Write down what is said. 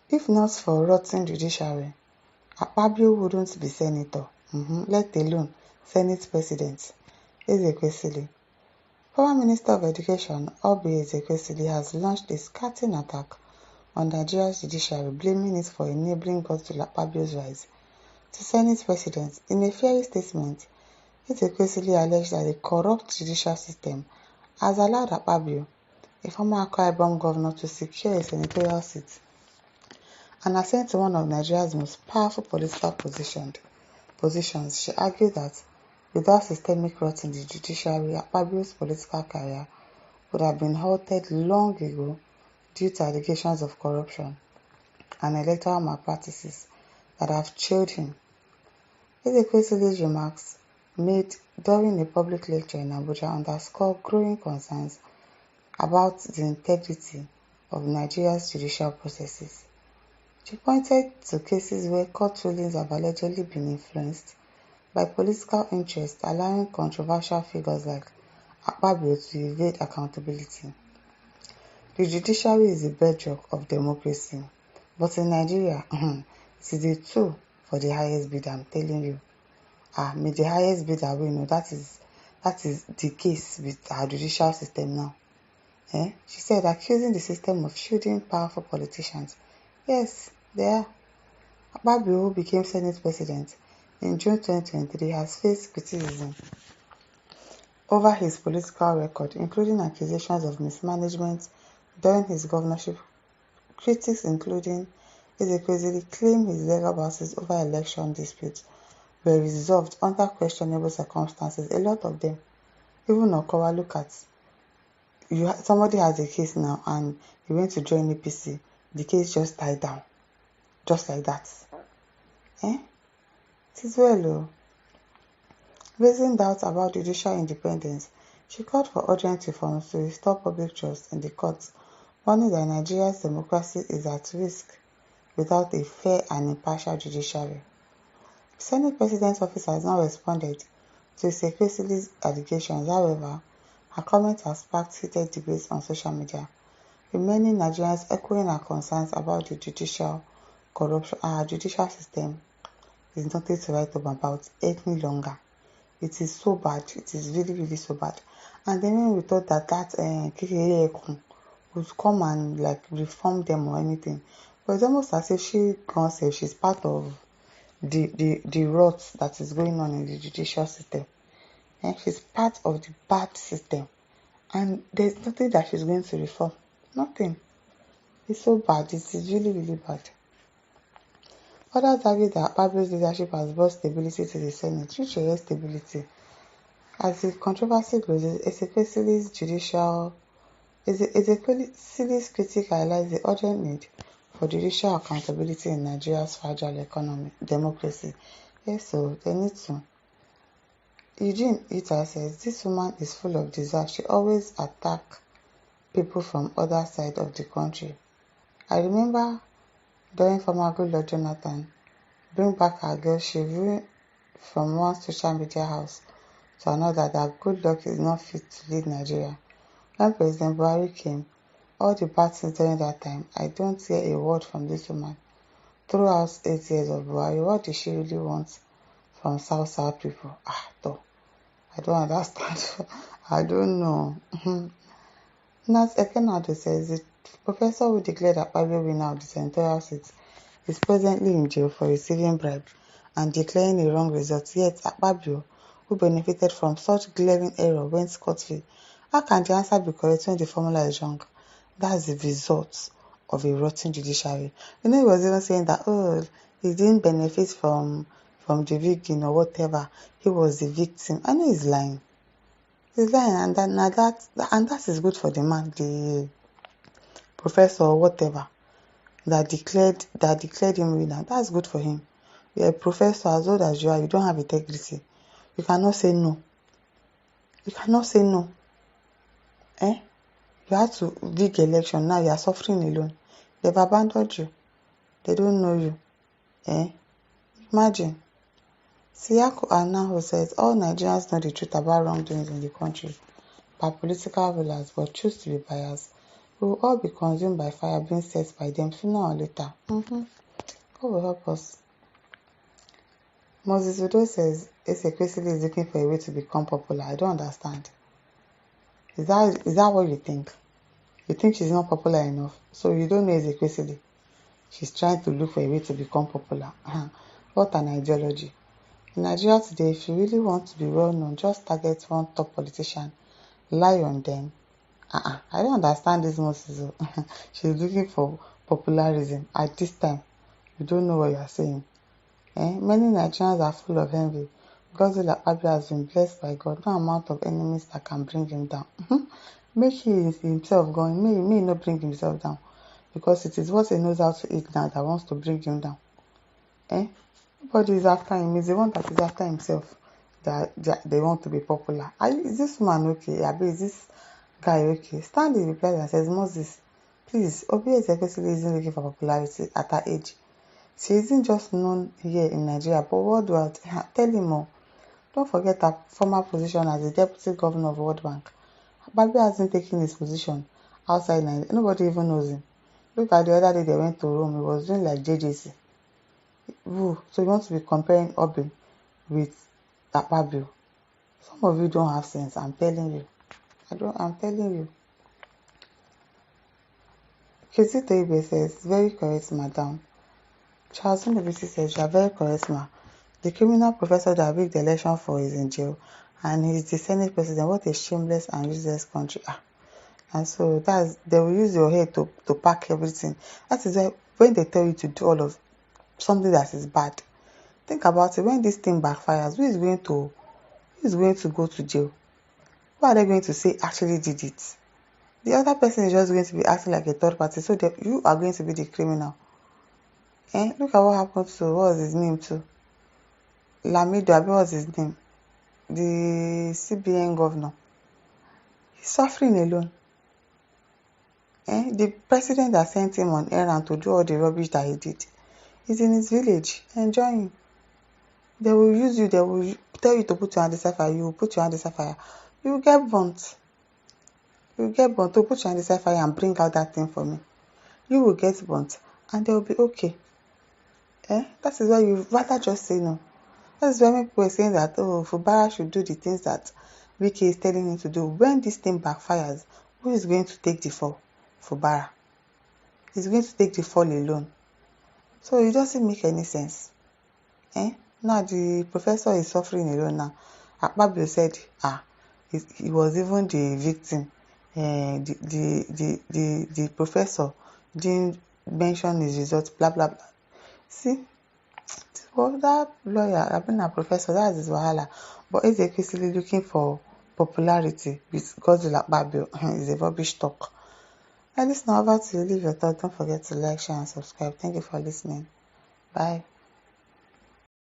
If not for rotten judiciary, Akpabio wouldn't be senator, let alone Senate President. Ezekwesili. Former Minister of Education Obi Ezekwesili has launched a scathing attack on Nigeria's judiciary, blaming it for enabling Godswill Akpabio's rise to Senate President. In a fiery statement, Ezekwesili alleged that the corrupt judicial system has allowed Akpabio, a former Akwa Ibom governor, to secure a senatorial seat and ascend to one of Nigeria's most powerful political positions. She argued that without systemic rot in the judiciary, Akpabio's political career would have been halted long ago due to allegations of corruption and electoral malpractices that have chilled him. Ezekwesili's remarks made during a public lecture in Abuja underscore growing concerns about the integrity of Nigeria's judicial processes. She pointed to cases where court rulings have allegedly been influenced by political interests, allowing controversial figures like Akpabio to evade accountability. The judiciary is the bedrock of democracy, but in Nigeria, it is a tool for the highest bidder, I'm telling you. May the highest bidder win. No, that is the case with our judicial system now. She said, accusing the system of shielding powerful politicians. Yes, they are. Akpabio, who became Senate President in June 2023, has faced criticism over his political record, including accusations of mismanagement during his governorship. Critics, including Ezekwesili, claim his legal battles over election disputes were resolved under questionable circumstances. A lot of them. Even Okowa, look at somebody has a case now and he went to join APC. The case just died down. Just like that. It is well. Raising doubts about judicial independence, she called for urgent reforms to restore public trust in the courts, warning that Nigeria's democracy is at risk without a fair and impartial judiciary. The Senate President's office has not responded to Ezekwesili's allegations. However, her comment has sparked heated debates on social media, with many Nigerians echoing her concerns about the judicial corruption. Our judicial system is nothing to write home about any longer. It is so bad. It is really, really so bad. And then when we thought that Kekere would come and reform them or anything, but it's almost as if she's part of the rot that is going on in the judicial system. She's part of the bad system, and there's nothing that she's going to reform. Nothing. It's so bad. It is really, really bad. Others argue that Akpabio's leadership has brought stability to the Senate, which is stability. As the controversy grows, Ezekwesili's critic highlights the urgent need for judicial accountability in Nigeria's fragile democracy. Yes, so they need to. Eugene Ita says, this woman is full of desire. She always attacks people from other side of the country. I remember during former Goodluck Jonathan, bring back her girl, she viewed from one social media house to another that Goodluck is not fit to lead Nigeria. When President Buhari came, all the bad things during that time, I don't hear a word from this woman. Throughout 8 years of Buhari, what did she really want from South people? Though. I don't understand. I don't know. Nat Ekenado says the professor who declared Akpabio winner of the senatorial seat is presently in jail for receiving bribe and declaring a wrong result. Yet Akpabio, who benefited from such glaring error, went scot-free. How can the answer be correct when the formula is wrong? That's the result of a rotten judiciary. He was even saying that, he didn't benefit from the rigging or whatever. He was the victim. I know he's lying. He's lying, and that is good for the man, the professor or whatever that declared him winner. That's good for him. You're a professor, as old as you are, you don't have integrity. You cannot say no. You cannot say no. You had to rig election. Now you are suffering alone. They've abandoned you. They don't know you. Imagine. Siyaku Anaho says, all Nigerians know the truth about wrongdoings in the country by political rulers, but choose to be biased We will all be consumed by fire being set by them sooner or later. God will help us. Moses Udo says Ezekwesili is looking for a way to become popular. I don't understand. Is that what you think? You think she's not popular enough? So you don't know Ezekwesili. She's trying to look for a way to become popular. What an ideology. In Nigeria today, if you really want to be well known, just target one top politician. Lie on them. I don't understand this Moses. She's looking for popularism. At this time, you don't know what you are saying. Many Nigerians are full of envy. Because Akpabio has been blessed by God, no amount of enemies that can bring him down. Make he himself going. May not bring himself down. Because it is what he knows how to eat now that wants to bring him down. Nobody is after him. It's the one that is after himself that they want to be popular. Is this man okay? Is this guy okay? Stanley replies and says, Moses, please, Ezekwesili isn't looking for popularity at her age. She isn't just known here in Nigeria, but worldwide. Tell him more. Don't forget her former position as the deputy governor of World Bank. Akpabio hasn't taken his position outside Nigeria. Nobody even knows him. Look at the other day they went to Rome. He was doing like JJC. So you want to be comparing Obin with Akpabio? Some of you don't have sense. I'm telling you. I'm telling you. Kizito Ibe says, very correct, madam. Charles Nobisi says, you are very correct, ma. The criminal professor that rigged the election for is in jail, and he's the Senate president. What a shameless and useless country. And so they will use your head to pack everything. That is why when they tell you to do all of something that is bad, think about it. When this thing backfires, who is going to go to jail? Who are they going to say actually did it? The other person is just going to be acting like a third party, so you are going to be the criminal. Look at what happened to, what was his name too? Lamido, what was his name? The CBN governor. He's suffering alone. The president that sent him on errand to do all the rubbish that he did is in his village, enjoying. They will use you, they will tell you to put your hand inside fire, you will put your hand inside fire. You will get burnt. You will get burnt. To put your hand inside fire and bring out that thing for me. You will get burnt and they will be okay. That is why you rather just say no. That is why many people are saying that, Fubara should do the things that Wike is telling him to do. When this thing backfires, who is going to take the fall? Fubara. He's going to take the fall alone. So it doesn't make any sense. Now the professor is suffering alone now. Akpabio said, he was even the victim. The professor didn't mention his results, blah blah blah. See, well, that lawyer, a professor, that's his wahala. But Ezekwesili looking for popularity with Godzilla Akpabio is a rubbish talk. And listen, over to you. Leave your thoughts. Don't forget to like, share, and subscribe. Thank you for listening. Bye.